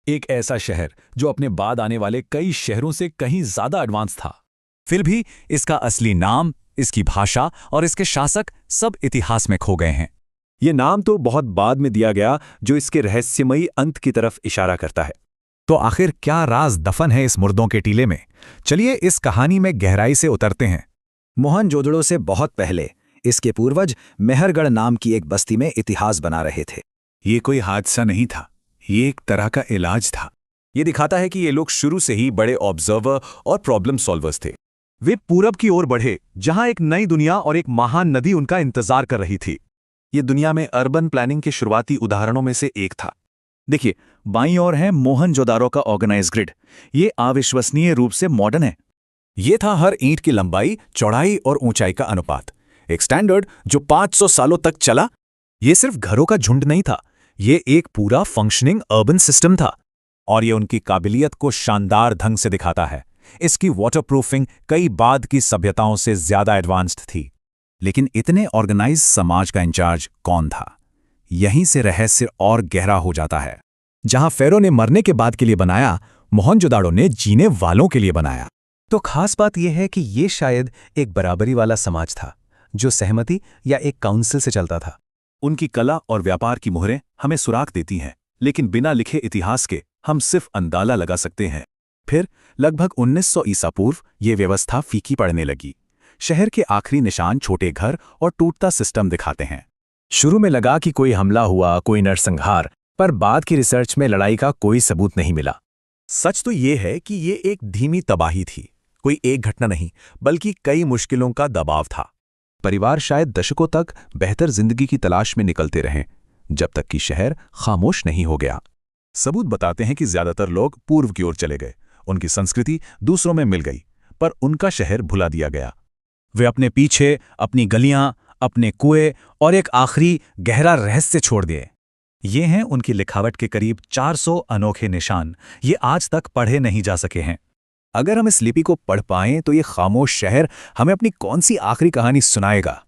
एक ऐसा शहर जो अपने बाद आने वाले कई शहरों से कहीं ज्यादा एडवांस था। फिर भी इसका असली नाम, इसकी भाषा और इसके शासक सब इतिहास में खो गए हैं। ये नाम तो बहुत बाद में दिया गया, जो इसके रहस्यमयी अंत की तरफ इशारा करता है। तो आखिर क्या राज दफन है इस मुर्दों के टीले में? चलिए इस कहानी में गहराई से उतरते हैं। मोहनजोदड़ो से बहुत पहले इसके पूर्वज मेहरगढ़ नाम की एक बस्ती में इतिहास बना रहे थे। ये कोई हादसा नहीं था, ये एक तरह का इलाज था। ये दिखाता है कि ये लोग शुरू से ही बड़े ऑब्जर्वर और प्रॉब्लम सॉल्वर्स थे। वे पूरब की ओर बढ़े, जहां एक नई दुनिया और एक महान नदी उनका इंतजार कर रही थी। ये दुनिया में अर्बन प्लानिंग के शुरुआती उदाहरणों में से एक था। देखिए, बाईं ओर है मोहनजोदारो का ऑर्गेनाइज ग्रिड। ये अविश्वसनीय रूप से मॉडर्न है। ये था हर ईंट की लंबाई, चौड़ाई और ऊंचाई का अनुपात, एक स्टैंडर्ड जो 500 सालों तक चला। ये सिर्फ घरों का झुंड नहीं था, ये एक पूरा फंक्शनिंग अर्बन सिस्टम था। और ये उनकी काबिलियत को शानदार ढंग से दिखाता है। इसकी वाटरप्रूफिंग कई बाद की सभ्यताओं से ज्यादा एडवांस्ड थी। लेकिन इतने ऑर्गेनाइज समाज का इंचार्ज कौन था? यहीं से रहस्य और गहरा हो जाता है। जहां फेरो ने मरने के बाद के लिए बनाया, मोहनजोदाड़ो ने जीने वालों के लिए बनाया। तो खास बात यह है कि ये शायद एक बराबरी वाला समाज था, जो सहमति या एक काउंसिल से चलता था। उनकी कला और व्यापार की मोहरें हमें सुराग देती हैं, लेकिन बिना लिखे इतिहास के हम सिर्फ अंदाजा लगा सकते हैं। फिर लगभग 1900 ईसा पूर्व ये व्यवस्था फीकी पड़ने लगी। शहर के आखिरी निशान छोटे घर और टूटता सिस्टम दिखाते हैं। शुरू में लगा कि कोई हमला हुआ, कोई नरसंहार, पर बाद की रिसर्च में लड़ाई का कोई सबूत नहीं मिला। सच तो ये है कि ये एक धीमी तबाही थी, कोई एक घटना नहीं, बल्कि कई मुश्किलों का दबाव था। परिवार शायद दशकों तक बेहतर जिंदगी की तलाश में निकलते रहे, जब तक कि शहर खामोश नहीं हो गया। सबूत बताते हैं कि ज्यादातर लोग पूर्व की ओर चले गए, उनकी संस्कृति दूसरों में मिल गई, पर उनका शहर भुला दिया गया। वे अपने पीछे अपनी गलियां, अपने कुएं और एक आखिरी गहरा रहस्य छोड़ दिए। ये हैं उनकी लिखावट के करीब 400 अनोखे निशान। ये आज तक पढ़े नहीं जा सके हैं। अगर हम इस लिपि को पढ़ पाएं तो ये खामोश शहर हमें अपनी कौन सी आखिरी कहानी सुनाएगा?